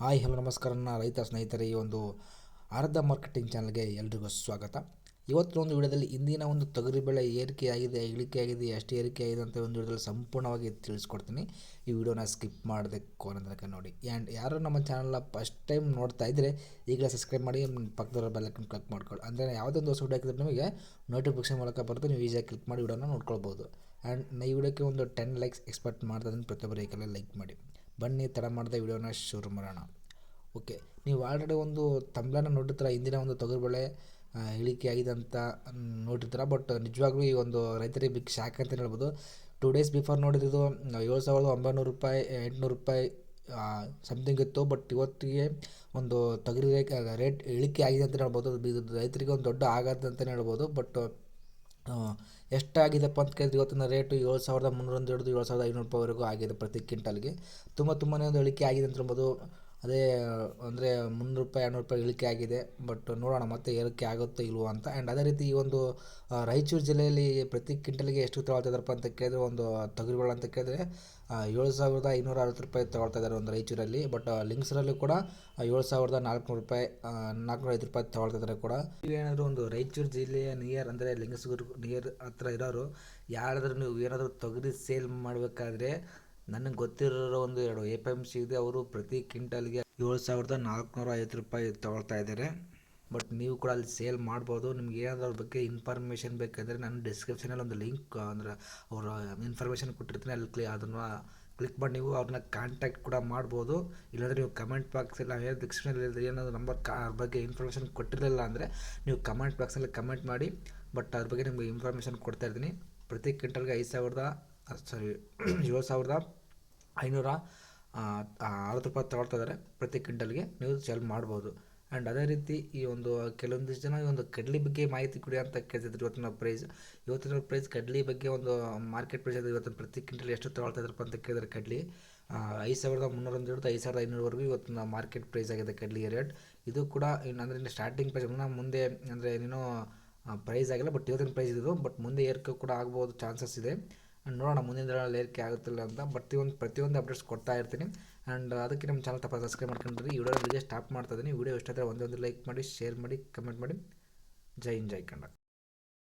Hi hello ನಮಸ್ಕಾರ ನನ್ನ ರೈತ ಸ್ನೇಹಿತರೆ, ಈ ಒಂದು ಆರಾಧ್ಯ ಮಾರ್ಕೆಟಿಂಗ್ ಚಾನಲ್ಗೆ ಎಲ್ರಿಗೂ ಸ್ವಾಗತ. ಇವತ್ತಿನ ಒಂದು ವಿಡಿಯೋದಲ್ಲಿ ಇಂದಿನ ಒಂದು ತೊಗರಿ ಬೆಳೆ ಏರಿಕೆಯಾಗಿದೆ, ಇಳಿಕೆಯಾಗಿದೆ, ಎಷ್ಟು ಏರಿಕೆಯಾಗಿದೆ ಅಂತ ಒಂದು ವಿಡಿಯೋದಲ್ಲಿ ಸಂಪೂರ್ಣವಾಗಿ ತಿಳಿಸ್ಕೊಡ್ತೀನಿ. ಈ ವಿಡಿಯೋನ ಸ್ಕಿಪ್ ಮಾಡದೆ ಕೊನೆ ತನಕ ನೋಡಿ. ಆ್ಯಂಡ್ ಯಾರು ನಮ್ಮ ಚಾನಲ್ನ ಫಸ್ಟ್ ಟೈಮ್ ನೋಡ್ತಾ ಇದ್ದರೆ ಈಗಲೇ ಸಬ್ಸ್ಕ್ರೈಬ್ ಮಾಡಿ, ಪಕ್ಕದವರ ಬೆಲ್ ಐಕಾನ್ ಕ್ಲಿಕ್ ಮಾಡ್ಕೊಳ್ಳಿ. ಅಂದರೆ ಯಾವುದೊಂದು ಹೊಸ ವಿಡಿಯೋ ಹಾಕಿದ್ರೆ ನಿಮಗೆ ನೋಟಿಫಿಕೇಶನ್ ಮೂಲಕ ಬರುತ್ತೆ, ನೀವು ಈಸಿಯಾಗಿ ಕ್ಲಿಕ್ ಮಾಡಿ ವಿಡಿಯೋನ ನೋಡ್ಕೊಳ್ಬೋದು. ಆ್ಯಂಡ್ ಈ ವಿಡಿಯೋಕ್ಕೆ ಒಂದು 10 ಲೈಕ್ಸ್ ಎಕ್ಸ್ಪೆಕ್ಟ್ ಮಾಡ್ತಾಯಿದ್ದೀನಿ. ಪ್ರತಿಯೊಬ್ಬರು ಈಗಲೇ ಲೈಕ್ ಮಾಡಿ. ಬನ್ನಿ ತಡ ಮಾಡಿದ ವಿಡಿಯೋನ ಶುರು ಮಾಡೋಣ. ಓಕೆ, ನೀವು ಆಲ್ರೆಡಿ ಒಂದು ತಮ್ಲನ ನೋಡಿರ್ತೀರ, ಇಂದಿನ ಒಂದು ತೊಗರಿಬೇಳೆ ಇಳಿಕೆಯಾಗಿದೆ ಅಂತ ನೋಡಿರ್ತೀರ. ಬಟ್ ನಿಜವಾಗ್ಲೂ ಈ ಒಂದು ರೈತರಿಗೆ ಬಿಗ್ ಶಾಕ್ ಅಂತ ಹೇಳ್ಬೋದು. 2 ಡೇಸ್ ಬಿಫೋರ್ ನೋಡಿದ್ದು 7,900 ರೂಪಾಯಿ 800 ರೂಪಾಯಿ ಸಮಥಿಂಗ್ ಇತ್ತು. ಬಟ್ ಇವತ್ತಿಗೆ ಒಂದು ತೊಗರಿ ರೇಟ್ ಇಳಿಕೆ ಆಗಿದೆ ಅಂತ ಹೇಳ್ಬೋದು. ಇದು ರೈತರಿಗೆ ಒಂದು ದೊಡ್ಡ ಆಘಾತ ಅಂತಲೇ ಹೇಳ್ಬೋದು. ಬಟ್ ಎಷ್ಟಾಗಿದೆಪ್ಪ ಅಂತ ಕೇಳಿದ್ರೆ ಇವತ್ತಿನ ರೇಟು 7,300 ಹಿಡಿದು 7,500 ರೂಪಾಯಿವರೆಗೂ ಆಗಿದೆ ಪ್ರತಿ ಕ್ವಿಂಟಲ್ಗೆ. ತುಂಬಾ ಒಂದು ಇಳಿಕೆ ಆಗಿದೆ ಅಂತ ಹೇಳ್ಬೋದು. ಅದೇ ಅಂದರೆ 300 ರೂಪಾಯಿ 200 ರೂಪಾಯಿ ಇಳಿಕೆ ಆಗಿದೆ. ಬಟ್ ನೋಡೋಣ ಮತ್ತೆ ಏರಿಕೆ ಆಗುತ್ತೋ ಇಲ್ವೋ ಅಂತ. ಆ್ಯಂಡ್ ಅದೇ ರೀತಿ ಈ ಒಂದು ರಾಯಚೂರು ಜಿಲ್ಲೆಯಲ್ಲಿ ಪ್ರತಿ ಕ್ವಿಂಟಲ್ಗೆ ಎಷ್ಟು ತೊಗೊಳ್ತಿದ್ದಾರಪ್ಪ ಅಂತ ಕೇಳಿದ್ರೆ, ಒಂದು ತೊಗರಿಬೇಳೆ ಅಂತ ಕೇಳಿದ್ರೆ 7,560 ರೂಪಾಯಿ ತೊಗೊಳ್ತಾ ಇದ್ದಾರೆ ಒಂದು ರಾಯಚೂರಲ್ಲಿ. ಬಟ್ ಲಿಂಗ್ಸರಲ್ಲಿ ಕೂಡ 7,400 ರೂಪಾಯಿ 405 ರೂಪಾಯಿ ತೊಗೊಳ್ತಾ ಇದ್ದಾರೆ ಕೂಡ. ಏನಾದರೂ ಒಂದು ರಾಯಚೂರು ಜಿಲ್ಲೆಯ ನಿಯರ್ ಅಂದರೆ ಲಿಂಗಸೂರು ನಿಯರ್ ಹತ್ರ ಇರೋರು ಯಾರಾದರೂ ನೀವು ಏನಾದರೂ ತೊಗರಿ ಸೇಲ್ ಮಾಡಬೇಕಾದ್ರೆ, ನನಗೆ ಗೊತ್ತಿರೋ ಒಂದು 2 APMC ಇದೆ. ಅವರು ಪ್ರತಿ ಕ್ವಿಂಟಲ್ಗೆ 7,450 ರೂಪಾಯಿ ತೊಗೊಳ್ತಾ ಇದ್ದಾರೆ. ಬಟ್ ನೀವು ಕೂಡ ಅಲ್ಲಿ ಸೇಲ್ ಮಾಡ್ಬೋದು. ನಿಮ್ಗೆ ಏನಾದ್ರ ಬಗ್ಗೆ ಇನ್ಫಾರ್ಮೇಷನ್ ಬೇಕಾದರೆ ನಾನು ಡಿಸ್ಕ್ರಿಪ್ಷನಲ್ಲಿ ಒಂದು ಲಿಂಕ್ ಅಂದರೆ ಅವರ ಇನ್ಫಾರ್ಮೇಷನ್ ಕೊಟ್ಟಿರ್ತೀನಿ, ಅಲ್ಲಿ ಅದನ್ನು ಕ್ಲಿಕ್ ಮಾಡಿ ನೀವು ಅವ್ರನ್ನ ಕಾಂಟ್ಯಾಕ್ಟ್ ಕೂಡ ಮಾಡ್ಬೋದು. ಇಲ್ಲಾಂದರೆ ನೀವು ಕಮೆಂಟ್ ಬಾಕ್ಸಲ್ಲಿ ಏನು ಡಿಸ್ಕ್ರಿಪ್ಷನಲ್ಲಿ ಏನಾದರೂ ನಂಬರ್ ಅದ್ರ ಬಗ್ಗೆ ಇನ್ಫಾರ್ಮೇಷನ್ ಕೊಟ್ಟಿರಲಿಲ್ಲ ಅಂದರೆ ನೀವು ಕಮೆಂಟ್ ಬಾಕ್ಸಲ್ಲಿ ಕಮೆಂಟ್ ಮಾಡಿ. ಬಟ್ ಅದ್ರ ಬಗ್ಗೆ ನಿಮಗೆ ಇನ್ಫಾರ್ಮೇಷನ್ ಕೊಡ್ತಾ ಇದ್ದೀನಿ. ಪ್ರತಿ ಕ್ವಿಂಟಲ್ಗೆ 7,560 ರೂಪಾಯಿ ತೊಗೊಳ್ತಾ ಇದ್ದಾರೆ ಪ್ರತಿ ಕ್ವಿಂಟಲ್ಗೆ. ನೀವು ಸೇಲ್ ಮಾಡ್ಬೋದು. ಆ್ಯಂಡ್ ಅದೇ ರೀತಿ ಈ ಒಂದು ಕೆಲವೊಂದಿಷ್ಟು ಜನ ಈ ಒಂದು ಕಡ್ಲಿ ಬಗ್ಗೆ ಮಾಹಿತಿ ಕೊಡಿ ಅಂತ ಕೇಳ್ತಿದ್ರು. ಇವತ್ತಿನ ಪ್ರೈಸ್ ಕಡ್ಲಿ ಬಗ್ಗೆ ಒಂದು ಮಾರ್ಕೆಟ್ ಪ್ರೈಸ್ ಇದೆ. ಇವತ್ತಿನ ಪ್ರತಿ ಕ್ವಿಂಟಲ್ ಎಷ್ಟು ತೊಗೊಳ್ತಾ ಇದ್ದಾರಪ್ಪ ಅಂತ ಕೇಳಿದ್ರೆ ಕಡ್ಲಿ 5,300 ಹಿಡಿದು 5,500ವರೆಗೂ ಇವತ್ತಿನ ಮಾರ್ಕೆಟ್ ಪ್ರೈಸ್ ಆಗಿದೆ ಕಡ್ಲಿ ರೇಟ್. ಇದು ಕೂಡ ಅಂದರೆ ಸ್ಟಾರ್ಟಿಂಗ್ ಪ್ರೈಸ್ ಮುಂದೆ ಅಂದರೆ ಇನ್ನೂ ಪ್ರೈಸ್ ಆಗಿಲ್ಲ. ಬಟ್ ಇವತ್ತಿನ ಪ್ರೈಸ್ ಇದು. ಬಟ್ ಮುಂದೆ ಏರಿಕೆ ಕೂಡ ಆಗ್ಬೋದು, ಚಾನ್ಸಸ್ ಇದೆ. ಆ್ಯಂಡ್ ನೋಡೋಣ ಮುಂದಿನ ದಿನಗಳಲ್ಲಿ ಏರಿಕೆ ಆಗುತ್ತಿಲ್ಲ ಅಂತ. ಬಟ್ ಪ್ರತಿಯೊಂದು ಅಪ್ಡೇಟ್ಸ್ ಕೊಡ್ತಾ ಇರ್ತೀನಿ. ಆ್ಯಂಡ್ ಅದಕ್ಕೆ ನಮ್ಮ ಚಾನಲ್ ತಪ್ಪ ಸಬ್ಸ್ಕ್ರೈಬ್ ಮಾಡ್ಕೊಂಡ್ರಿ. ಈ ವಿಡಿಯೋ ಸ್ಟಾಪ್ ಮಾಡ್ತಾ ಇದ್ದೀನಿ. ವಿಡಿಯೋ ಇಷ್ಟ ಆದರೆ ಒಂದೊಂದು ಲೈಕ್ ಮಾಡಿ, ಶೇರ್ ಮಾಡಿ, ಕಮೆಂಟ್ ಮಾಡಿ. ಜೈ ಹಿಂದ್, ಜೈ ಕನ್ನಡ.